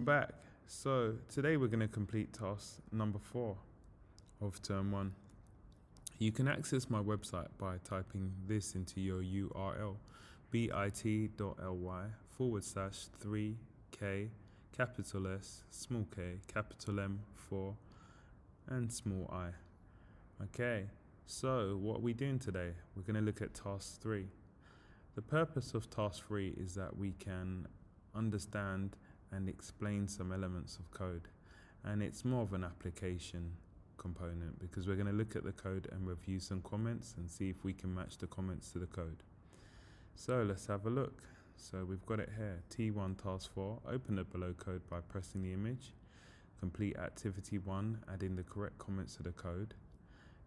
Back. So today we're going to complete task number 4 of term 1. You can access my website by typing this into your URL, bit.ly/3k capital S small k capital M 4 and small I. Okay, so what are we doing today? We're going to look at task 3. The purpose of task 3 is that we can understand and explain some elements of code, and it's more of an application component because we're going to look at the code and review some comments and see if we can match the comments to the code. So let's have a look. So we've got it here, T1 task 4, open the below code by pressing the image, complete activity 1, add in the correct comments to the code,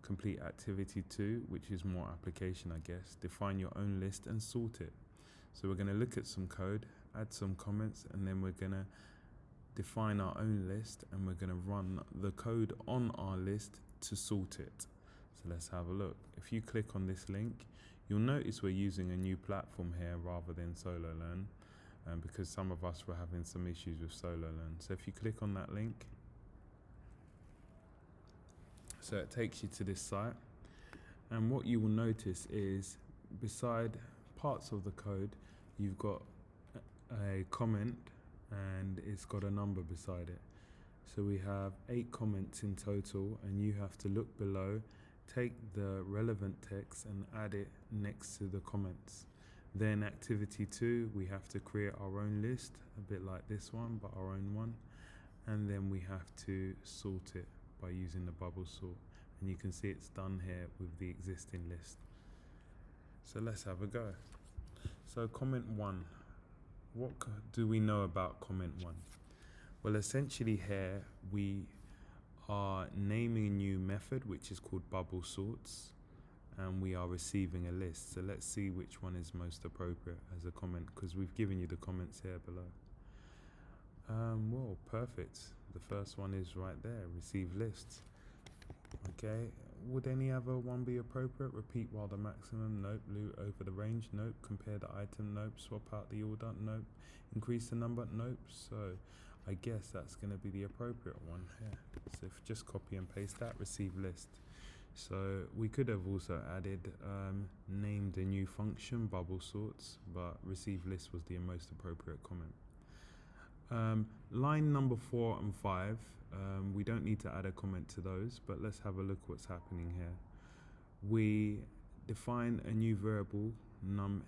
complete activity 2, which is more application I guess, define your own list and sort it. So we're going to look at some code, add some comments, and then we're going to define our own list and we're going to run the code on our list to sort it. So let's have a look. If you click on this link, you'll notice we're using a new platform here rather than SoloLearn, because some of us were having some issues with SoloLearn. So if you click on that link, so it takes you to this site, and what you will notice is beside parts of the code you've got a comment and it's got a number beside it. So we have 8 comments in total, and you have to look below, take the relevant text and add it next to the comments. Then activity 2, we have to create our own list, a bit like this one but our own one, and then we have to sort it by using the bubble sort, and you can see it's done here with the existing list. So let's have a go. So comment 1, what do we know about comment 1? Well, essentially here we are naming a new method which is called bubble sorts, and we are receiving a list. So let's see which one is most appropriate as a comment, because we've given you the comments here below. Well, perfect. The first one is right there, receive lists. Okay, would any other one be appropriate? Repeat while the maximum, nope. Loop over the range, nope. Compare the item, nope. Swap out the order, nope. Increase the number, nope. So I guess that's going to be the appropriate one here. So if just copy and paste that, receive list. So we could have also added, named a new function, bubble sorts, but receive list was the most appropriate comment. Line number 4 and 5, we don't need to add a comment to those, but let's have a look what's happening here. We define a new variable, num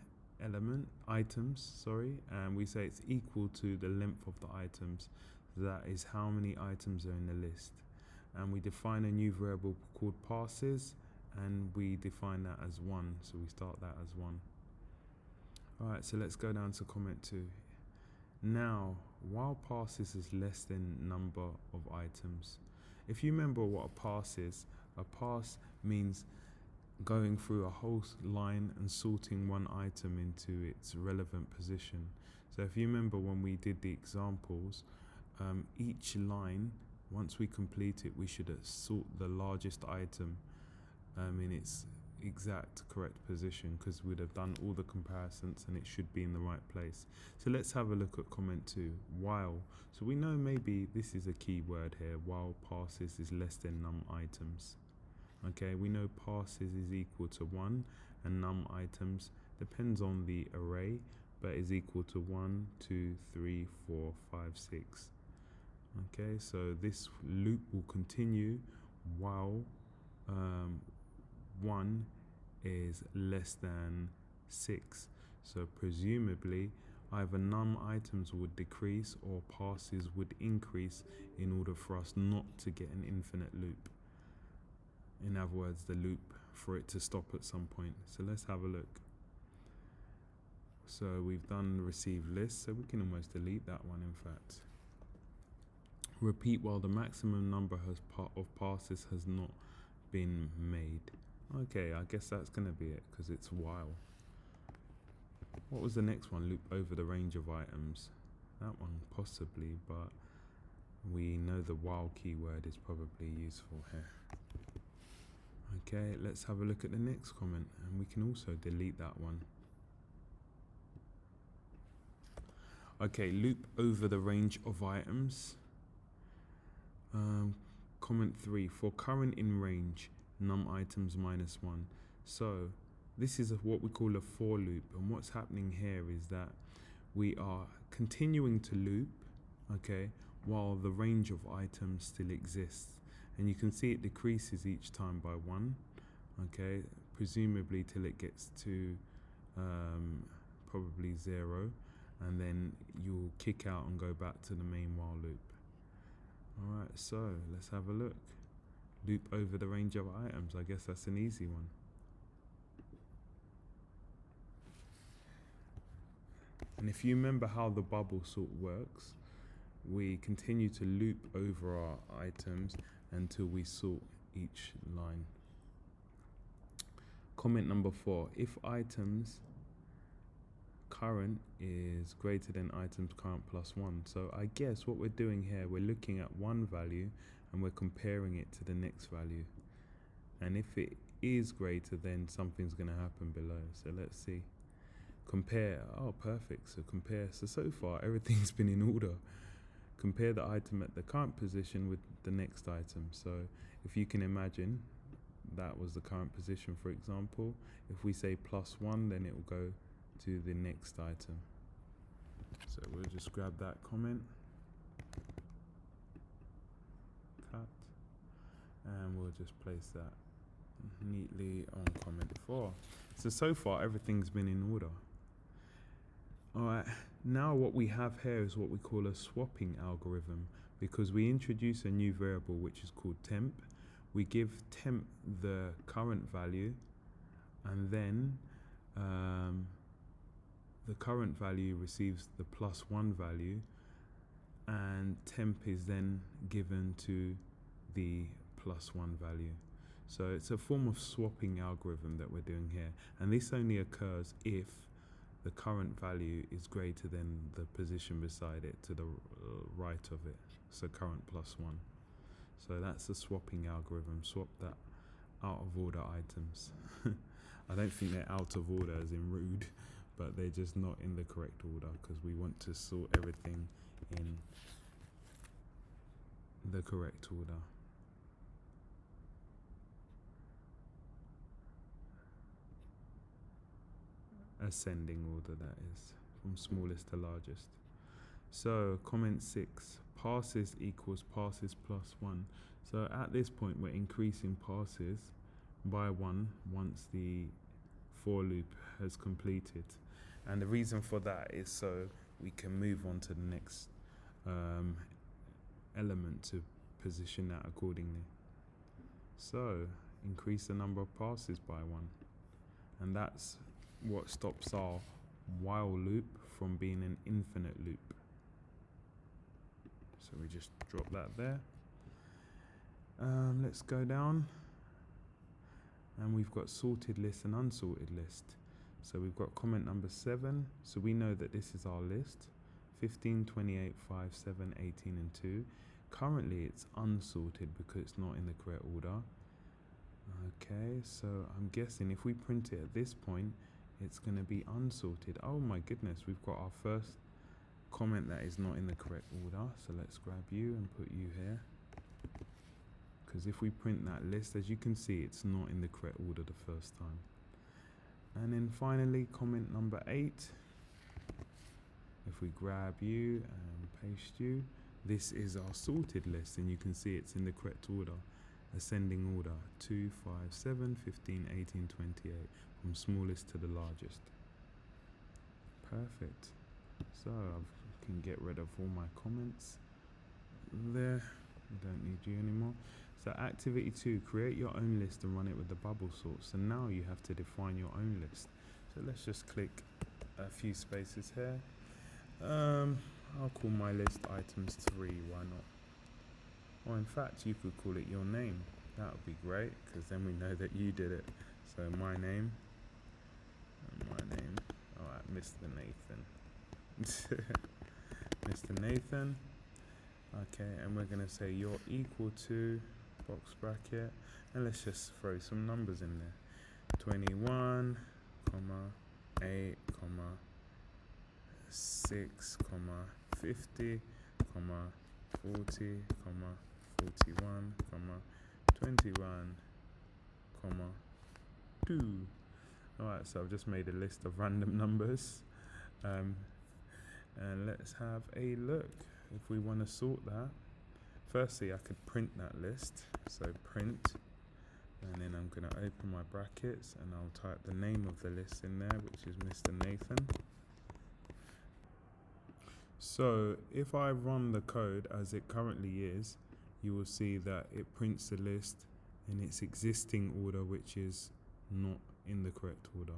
items, and we say it's equal to the length of the items. That is how many items are in the list. And we define a new variable called passes, and we define that as 1, so we start that as 1. Alright, so let's go down to comment 2. Now, while passes is less than number of items, if you remember what a pass is, a pass means going through a whole line and sorting one item into its relevant position. So if you remember when we did the examples, each line, once we complete it, we should sort the largest item in its exact correct position, because we'd have done all the comparisons and it should be in the right place. So let's have a look at comment 2, while. So we know maybe this is a key word here, while passes is less than num items. Okay, we know passes is equal to 1 and num items depends on the array, but is equal to 1, 2, 3, 4, 5, 6. Okay, so this loop will continue while 1 is less than 6. So presumably either num items would decrease or passes would increase in order for us not to get an infinite loop. In other words, the loop for it to stop at some point. So let's have a look. So we've done receive list, so we can almost delete that one in fact. Repeat while the maximum number of passes has not been made. Okay, I guess that's going to be it because it's while. What was the next one? Loop over the range of items. That one possibly, but we know the while keyword is probably useful here. Okay, let's have a look at the next comment, and we can also delete that one. Okay, loop over the range of items. Comment 3, for current in range, num items -1. So this is what we call a for loop, and what's happening here is that we are continuing to loop, okay, while the range of items still exists. And you can see it decreases each time by 1, okay, presumably till it gets to probably 0, and then you'll kick out and go back to the main while loop. Alright, so let's have a look. Loop over the range of items. I guess that's an easy one. And if you remember how the bubble sort works, we continue to loop over our items until we sort each line. Comment number 4, if items current is greater than items current +1. So I guess what we're doing here, we're looking at one value and we're comparing it to the next value. And if it is greater, then something's going to happen below. So let's see. Compare. Oh, perfect. So compare. So far, everything's been in order. Compare the item at the current position with the next item. So if you can imagine, that was the current position, for example. If we say +1, then it will go to the next item. So we'll just grab that comment, cut, and we'll just place that neatly on comment 4. So far everything's been in order. Alright, now what we have here is what we call a swapping algorithm, because we introduce a new variable which is called temp. We give temp the current value, and then the current value receives the +1 value, and temp is then given to the +1 value. So it's a form of swapping algorithm that we're doing here, and this only occurs if the current value is greater than the position beside it to the right of it, so current +1. So that's the swapping algorithm. Swap that out of order items. I don't think they're out of order as in rude, but they're just not in the correct order because we want to sort everything in the correct order. Ascending order, that is, from smallest to largest. So comment 6, passes equals passes +1. So at this point we're increasing passes by 1 once the for loop has completed, and the reason for that is so we can move on to the next element to position that accordingly. So increase the number of passes by 1, and that's what stops our while loop from being an infinite loop. So we just drop that there. Let's go down, and we've got sorted list and unsorted list. So we've got comment number 7, so we know that this is our list, 15, 28, 5, 7, 18 and 2. Currently it's unsorted because it's not in the correct order. Okay, so I'm guessing if we print it at this point, it's going to be unsorted. Oh my goodness, we've got our first comment that is not in the correct order. So let's grab you and put you here, because if we print that list, as you can see, it's not in the correct order the first time. And then finally, comment number 8, if we grab you and paste you, this is our sorted list, and you can see it's in the correct order, ascending order, 2, 5, 7, 15, 18, 28, from smallest to the largest. Perfect. So I can get rid of all my comments there. I don't need you anymore. So activity 2, create your own list and run it with the bubble sort. So now you have to define your own list. So let's just click a few spaces here. I'll call my list items 3, why not? Or in fact, you could call it your name. That would be great, because then we know that you did it. So my name, alright, Mr. Nathan. Mr. Nathan. Okay, and we're gonna say you're equal to box bracket, and let's just throw some numbers in there. 21, 8, 6, 50, 40, 41, 21, 2. Alright, so I've just made a list of random numbers. And let's have a look. If we want to sort that, firstly I could print that list. So print, and then I'm going to open my brackets and I'll type the name of the list in there, which is Mr. Nathan. So if I run the code as it currently is, you will see that it prints the list in its existing order, which is not in the correct order.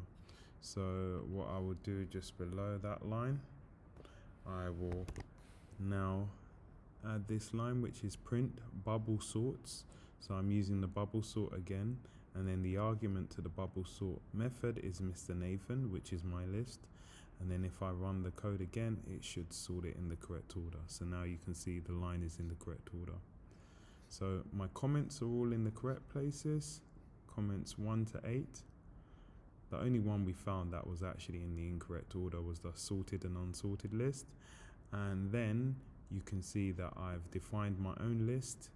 So what I will do just below that line, I will now add this line, which is print bubble sorts. So I'm using the bubble sort again, and then the argument to the bubble sort method is Mr. Nathan, which is my list. And then if I run the code again, it should sort it in the correct order. So now you can see the line is in the correct order. So my comments are all in the correct places, comments 1 to 8. The only one we found that was actually in the incorrect order was the sorted and unsorted list. And then you can see that I've defined my own list,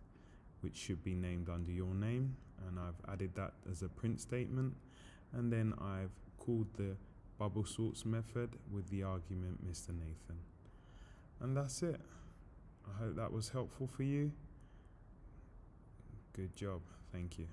which should be named under your name, and I've added that as a print statement. And then I've called the bubble sorts method with the argument Mr. Nathan. And that's it. I hope that was helpful for you. Good job. Thank you.